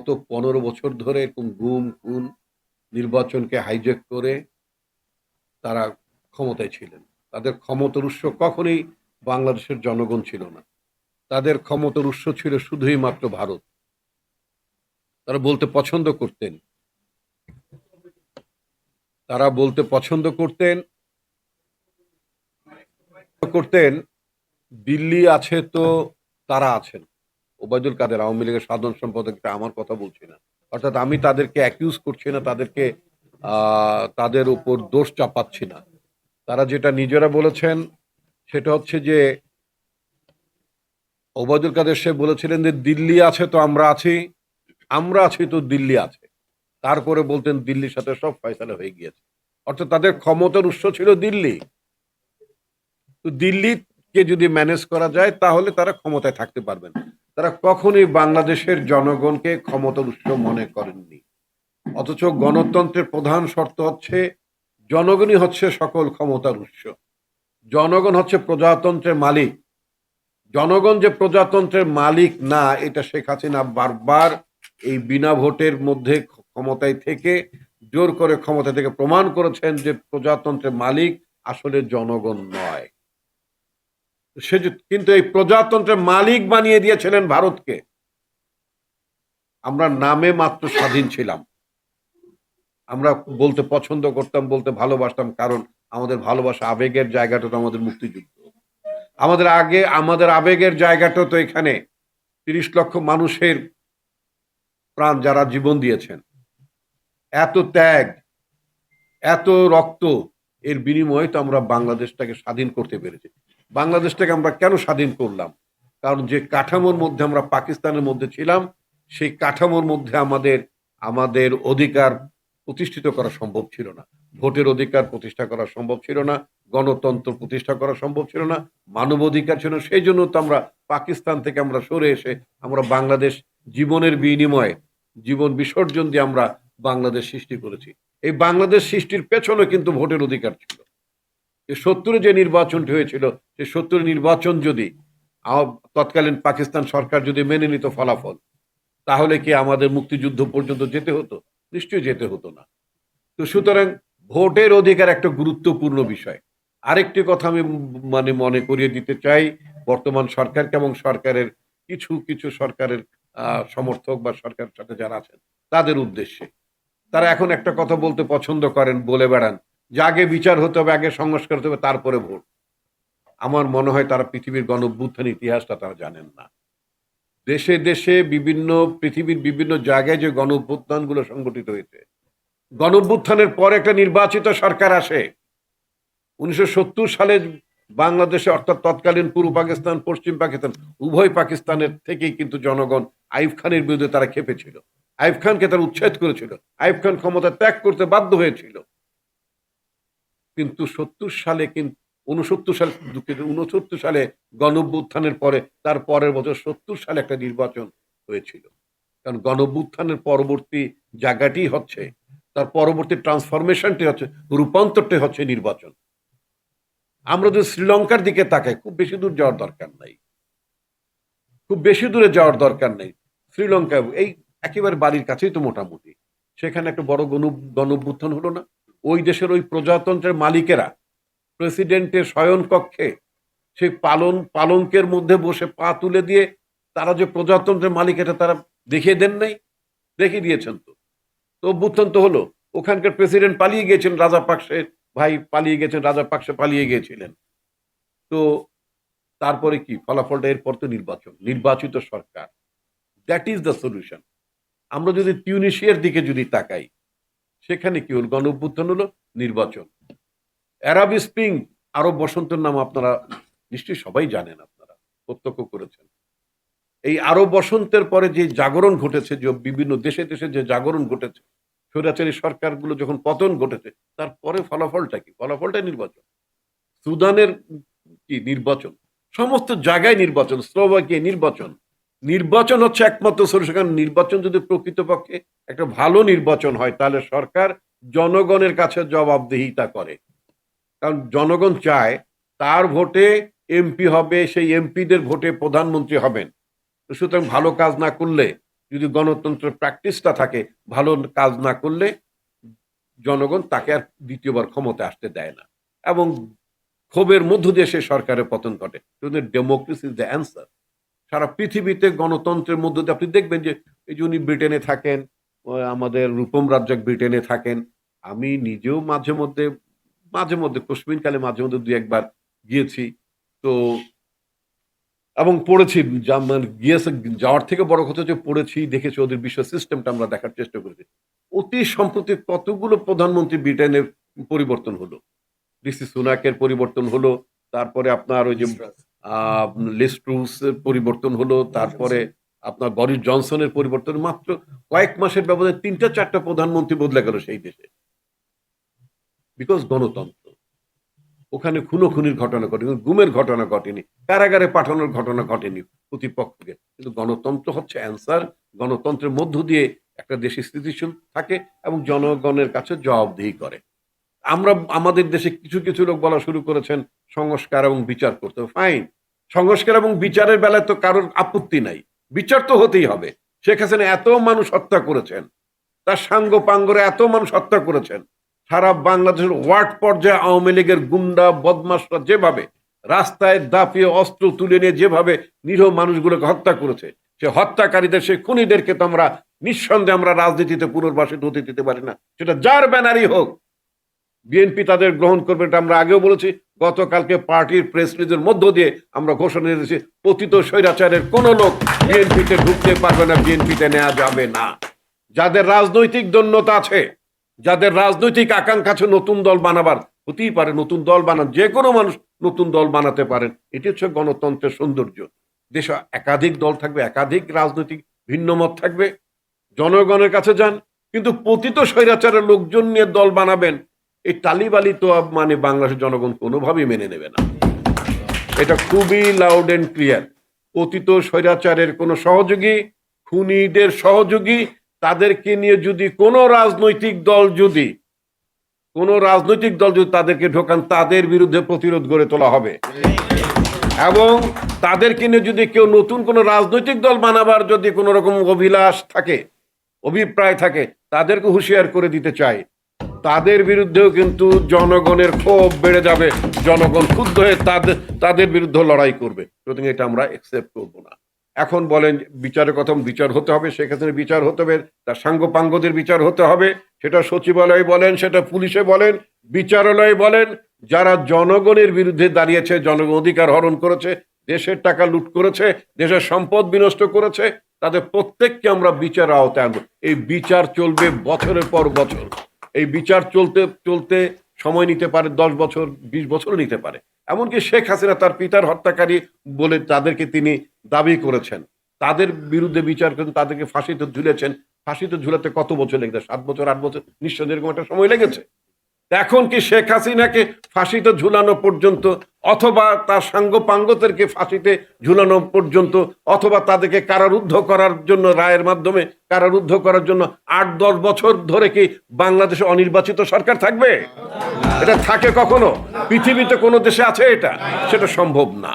গত 15 বছর ধরে এরকম গুম খুন নির্বাচনকে হাইজ্যাক করে তারা ক্ষমতায় ছিলেন। তাদের ক্ষমতার উৎস কখনোই বাংলাদেশের জনগণ ছিল না। তাদের ক্ষমতার উৎস ছিল শুধুই মাত্র ভারত। তারা বলতে পছন্দ করতেন তারা বলতে পছন্দ করতেন করতেন দিল্লি আছে তো তারা আছেন। ওবায়দুল কাদের আওয়ামী লীগের সাধারণ সম্পাদক, এটা আমার কথা বলছি না। অর্থাৎ আমি তাদেরকে অ্যাকিউজ করছি না, তাদেরকে তাদের উপর দোষ চাপাচ্ছি না। তারা যেটা নিজেরা বলেছেন সেটা হচ্ছে যে ওবায়দুল কাদের সাহেব বলেছিলেন যে দিল্লি আছে তো আমরা আছি, আমরা আছি তো দিল্লি আছে। তারপরে বলতেন দিল্লির সাথে সব ফয়সালা হয়ে গিয়েছে। অর্থাৎ তাদের ক্ষমতার উৎস ছিল দিল্লি। তো দিল্লিকে যদি ম্যানেজ করা যায় তাহলে তারা ক্ষমতায় থাকতে পারবেন। তারা কখনোই বাংলাদেশের জনগণকে ক্ষমতার উৎস মনে করেননি। অথচ গণতন্ত্রের প্রধান শর্ত হচ্ছে জনগণই হচ্ছে সকল ক্ষমতার উৎস। জনগণ হচ্ছে প্রজাতন্ত্রের মালিক। জনগণ যে প্রজাতন্ত্রের মালিক না, এটা শেখ হাসিনা বারবার এই বিনা ভোটের মধ্যে ক্ষমতায় থেকে জোর করে ক্ষমতা থেকে প্রমাণ করেছেন যে প্রজাতন্ত্রের মালিক আসলে জনগণ নয়। সে কিন্তু এই প্রজাতন্ত্রের মালিক বানিয়ে দিয়েছিলেন ভারতকে। আমরা নামে মাত্র স্বাধীন ছিলাম। আমরা বলতে পছন্দ করতাম, বলতে ভালোবাসতাম, কারণ আমাদের ভালোবাসা আবেগের জায়গাটা তো আমাদের মুক্তিযুদ্ধ। আমাদের আবেগের জায়গাটা তো এখানে ৩০ লক্ষ মানুষের প্রাণ যারা জীবন দিয়েছেন, এত ত্যাগ, এত রক্ত, এর বিনিময়ে তো আমরা বাংলাদেশটাকে স্বাধীন করতে পেরেছি। বাংলাদেশটাকে আমরা কেন স্বাধীন করলাম? কারণ যে কাঠামোর মধ্যে আমরা পাকিস্তানের মধ্যে ছিলাম, সেই কাঠামোর মধ্যে আমাদের অধিকার প্রতিষ্ঠিত করা সম্ভব ছিল না। ভোটের অধিকার প্রতিষ্ঠা করা সম্ভব ছিল না, গণতন্ত্র প্রতিষ্ঠা করা সম্ভব ছিল না, মানবাধিকার ছিল না। সেই জন্য তো আমরা পাকিস্তান থেকে আমরা সরে এসে আমরা বাংলাদেশ জীবনের বিনিময়ে, জীবন বিসর্জন দিয়ে আমরা বাংলাদেশ সৃষ্টি করেছি। এই বাংলাদেশ সৃষ্টির পেছনে কিন্তু ভোটের অধিকার ছিল। ৭০ যে নির্বাচনটি হয়েছিল, সেই ৭০ নির্বাচন যদি তৎকালীন পাকিস্তান সরকার যদি মেনে নিত ফলাফল, তাহলে কি আমাদের মুক্তিযুদ্ধ পর্যন্ত যেতে হতো? নিশ্চয়ই যেতে হতো না। তো সুতরাং ভোটের অধিকার একটা গুরুত্বপূর্ণ বিষয়। আরেকটি কথা আমি মনে করিয়ে দিতে চাই বর্তমান সরকারকে এবং সরকারের কিছু সরকারের সমর্থক বা সরকারের সাথে যারা আছেন তাদের উদ্দেশ্যে। তারা এখন একটা কথা বলতে পছন্দ করেন, বলে বেড়ান যে আগে বিচার হতে হবে, আগে সংস্কার হতে হবে, তারপরে ভোট। আমার মনে হয় তারা পৃথিবীর গণঅভ্যুত্থান ইতিহাসটা তারা জানেন না। দেশে দেশে পৃথিবীর বিভিন্ন জায়গায় যে গণঅভ্যুত্থানগুলো সংগঠিত হয়েছে, গণঅভ্যুত্থানের পর একটা নির্বাচিত সরকার আসে। ১৯৭০ সালে বাংলাদেশে, অর্থাৎ তৎকালীন পূর্ব পাকিস্তান, পশ্চিম পাকিস্তান, উভয় পাকিস্তানের থেকেই কিন্তু জনগণ আইয়ুব খানের বিরুদ্ধে তারা খেপেছিল। আইয়ুব খানকে তারা উচ্ছেদ করেছিল। আইয়ুব খান ক্ষমতা ত্যাগ করতে বাধ্য হয়েছিল। কিন্তু ৬৯ সালে গণঅভ্যুত্থানের পরে, তার পরের বছর ৭০ সালে একটা নির্বাচন হয়েছিল। কারণ গণঅভ্যুত্থানের পরবর্তী জায়গাটি হচ্ছে, তার পরবর্তী ট্রান্সফরমেশনটি হচ্ছে, রূপান্তরটি হচ্ছে নির্বাচন। আমরা যদি শ্রীলঙ্কার দিকে তাকাই, খুব বেশি দূর যাওয়ার দরকার নাই, খুব বেশি দূরে যাওয়ার দরকার নেই। শ্রীলঙ্কা এই একেবারে বাড়ির কাছেই তো মোটামুটি। সেখানে একটা বড় গণঅভ্যুত্থান হলো না? ওই দেশের ওই প্রজাতন্ত্রের মালিকেরা প্রেসিডেন্টের শয়ন কক্ষে সেই পালঙ্কের মধ্যে বসে পা তুলে দিয়ে তারা যে প্রজাতন্ত্রের মালিক, এটা তারা দেখিয়ে দেন নাই? দেখিয়ে দিয়েছেন তো। তো অভ্যুত্থান তো হলো। ওখানকার প্রেসিডেন্ট পালিয়ে গিয়েছেন, রাজাপাকসের ভাই পালিয়ে গেছেন, রাজাপাকসে পালিয়ে গিয়েছিলেন। তো তারপরে কি ফলাফলটা? এরপর তো নির্বাচিত সরকার। That is the solution. আমরা যদি টিউনিশিয়ার দিকে যদি তাকাই, সেখানে কি হল? গণঅভ্যুত্থান হলো, নির্বাচন। আরব স্প্রিং, আরব বসন্তের নাম আপনারা নিশ্চয়ই সবাই জানেন, আপনারা প্রত্যক্ষ করেছেন। এই আরব বসন্তের পরে যে জাগরণ ঘটেছে, যে বিভিন্ন দেশে দেশে যে জাগরণ ঘটেছে, স্বৈরাচারী সরকারগুলো যখন পতন ঘটেছে, তারপরে ফলাফলটা কি? ফলাফলটা নির্বাচন। সুদানের কি? নির্বাচন। সমস্ত জায়গায় নির্বাচন। স্লোভাকিয়া নির্বাচন। নির্বাচন হচ্ছে একমাত্র সলিউশন। কারণ নির্বাচন যদি প্রকৃতপক্ষে একটা ভালো নির্বাচন হয়, তাহলে সরকার জনগণের কাছে জবাবদিহিতা করে। কারণ জনগণ চায় তার ভোটে এমপি হবে, সেই এমপিদের ভোটে প্রধানমন্ত্রী হবেন। সুতরাং ভালো কাজ না করলে যদি গণতন্ত্রের প্র্যাকটিসটা থাকে, ভালো কাজ না করলে জনগণ তাকে আর দ্বিতীয়বার ক্ষমতা আসতে দেয় না, এবং ক্ষোভের মধ্য দিয়ে সে সরকারের পতন ঘটে। Democracy is the answer. সারা পৃথিবীতে গণতন্ত্রের মধ্য দিয়ে আপনি দেখবেন যে এই যে উনি ব্রিটেনে থাকেন, আমাদের রূপম রাজ্জাক ব্রিটেনে থাকেন, আমি নিজেও মাঝে মধ্যে কালে মাঝে মধ্যে দুই একবার গিয়েছি। তো এবং পড়েছি, গিয়েছে, যাওয়ার থেকে বড় কথা যে পড়েছি, দেখেছি, ওদের বিশ্ব সিস্টেমটা আমরা দেখার চেষ্টা করেছি। অতি সম্প্রতি কতগুলো প্রধানমন্ত্রী ব্রিটেনের পরিবর্তন হলো। ঋষি সুনাকের পরিবর্তন হলো, তারপরে আপনার ওই যে লিজ ট্রুসের পরিবর্তন হলো, তারপরে আপনার বরিস জনসনের পরিবর্তন, মাত্র কয়েক মাসের ব্যবধানে ৩টা-৪টা প্রধানমন্ত্রী বদলে গেল সেই দেশে। বিকজ গণতন্ত্র। ওখানে খুনোখুনির ঘটনা ঘটেনি, গুমের ঘটনা ঘটেনি, কারাগারে পাঠানোর ঘটনা ঘটেনি প্রতিপক্ষকে। কিন্তু গণতন্ত্র হচ্ছে অ্যান্সার। গণতন্ত্রের মধ্য দিয়ে একটা দেশে স্থিতিশীল থাকে এবং জনগণের কাছে জবাবদিহি করে। আমাদের দেশে কিছু কিছু লোক বলা শুরু করেছেন সংস্কার এবং বিচার করতে। ফাইন, সংস্কার এবং বিচারের বেলায় তো কারোর আপত্তি নাই, বিচার তো হতেই হবে। শেখ হাসিনা এত মানুষ হত্যা করেছেন, তার সাঙ্গ পাঙ্গরে এত মানুষ হত্যা করেছেন। সারা বাংলাদেশের ওয়ার্ড পর্যায়ে আওয়ামী লীগের গুন্ডা বদমাশরা যেভাবে রাস্তায় দাপিয়ে অস্ত্র তুলে নিয়ে যেভাবে নিরীহ মানুষগুলোকে হত্যা করেছে, সে হত্যাকারীদের, সেই খুনিদেরকে তো আমরা নিঃসন্দেহে আমরা রাজনীতিতে পুনর্বাসিত হতে দিতে পারি না, সেটা যার ব্যানারই হোক। বিএনপি তাদের গ্রহণ করবে, এটা আমরা আগেও বলেছি। গতকালকে পার্টির প্রেস রিলিজের মধ্য দিয়ে আমরা ঘোষণা দিয়েছি, পতিত স্বৈরাচারের কোন লোক বিএনপিতে ঢুকতে পারবে না, বিএনপিতে নেওয়া যাবে না। যাদের রাজনৈতিক দন্যতা আছে, যাদের রাজনৈতিক আকাঙ্ক্ষা আছে নতুন দল বানাবার, হতেই পারে, নতুন দল বানান, যে কোনো মানুষ নতুন দল বানাতে পারেন। এটি হচ্ছে গণতন্ত্রের সৌন্দর্য। দেশে একাধিক দল থাকবে, একাধিক রাজনৈতিক ভিন্নমত থাকবে, জনগণের কাছে যান। কিন্তু পতিত স্বৈরাচারের লোকজন নিয়ে দল বানাবেন, এই টালিবালি তো মানে বাংলাদেশের জনগণ কোনোভাবেই মেনে নেবে না। এটা খুবই লাউড এন্ড ক্লিয়ার। পতিত স্বৈরাচারের কোন সহযোগী, খুনিদের সহযোগী, তাদেরকে নিয়ে যদি কোনো রাজনৈতিক দল যদি তাদেরকে ঢোকান, তাদের বিরুদ্ধে প্রতিরোধ গড়ে তোলা হবে। এবং তাদেরকে নিয়ে যদি কেউ নতুন কোনো রাজনৈতিক দল বানাবার যদি কোনো রকম অভিলাষ থাকে, অভিপ্রায় থাকে, তাদেরকে হুঁশিয়ার করে দিতে চাই, তাদের বিরুদ্ধেও কিন্তু জনগণের ক্ষোভ বেড়ে যাবে। জনগণ ক্ষুব্ধ হয়ে তাদের বিরুদ্ধে লড়াই করবে। সুতরাং এটা আমরা একসেপ্ট করবো না। এখন বলেন বিচারের কথা, বিচার হতে হবে, সেক্ষেত্রে বিচার হতে হবে, তার সাঙ্গপাঙ্গদের বিচার হতে হবে। সেটা সচিবালয় বলেন, সেটা পুলিশে বলেন, বিচারালয়ে বলেন, যারা জনগণের বিরুদ্ধে দাঁড়িয়েছে, জনগণ অধিকার হরণ করেছে, দেশের টাকা লুট করেছে, দেশের সম্পদ বিনষ্ট করেছে, তাদের প্রত্যেককে আমরা বিচার আওতায় আনবো। এই বিচার চলবে বছরের পর বছর। এই বিচার চলতে সময় নিতে পারে, 10 বছর, 20 বছর নিতে পারে। এমনকি শেখ হাসিনা তার পিতার হত্যাকারী বলে তাদেরকে তিনি দাবি করেছেন, তাদের বিরুদ্ধে বিচার করেন, তাদেরকে ফাঁসিতে ঝুলেছেন। ফাঁসিতে ঝুলাতে কত বছর লেগেছে? 7 বছর, 8 বছর, নিশ্চয় এরকম একটা সময় লেগেছে। এখন কি শেখ হাসিনাকে ফাঁসিতে ঝুলানো পর্যন্ত, অথবা তার সাঙ্গপাঙ্গদেরকে ফাঁসিতে ঝুলানো পর্যন্ত, অথবা তাদেরকে কারারুদ্ধ করার জন্য, রায়ের মাধ্যমে কারারুদ্ধ করার জন্য 8-10 বছর ধরে কি বাংলাদেশে অনির্বাচিত সরকার থাকবে? এটা থাকে কখনো? পৃথিবীতে কোনো দেশে আছে এটা? সেটা সম্ভব না।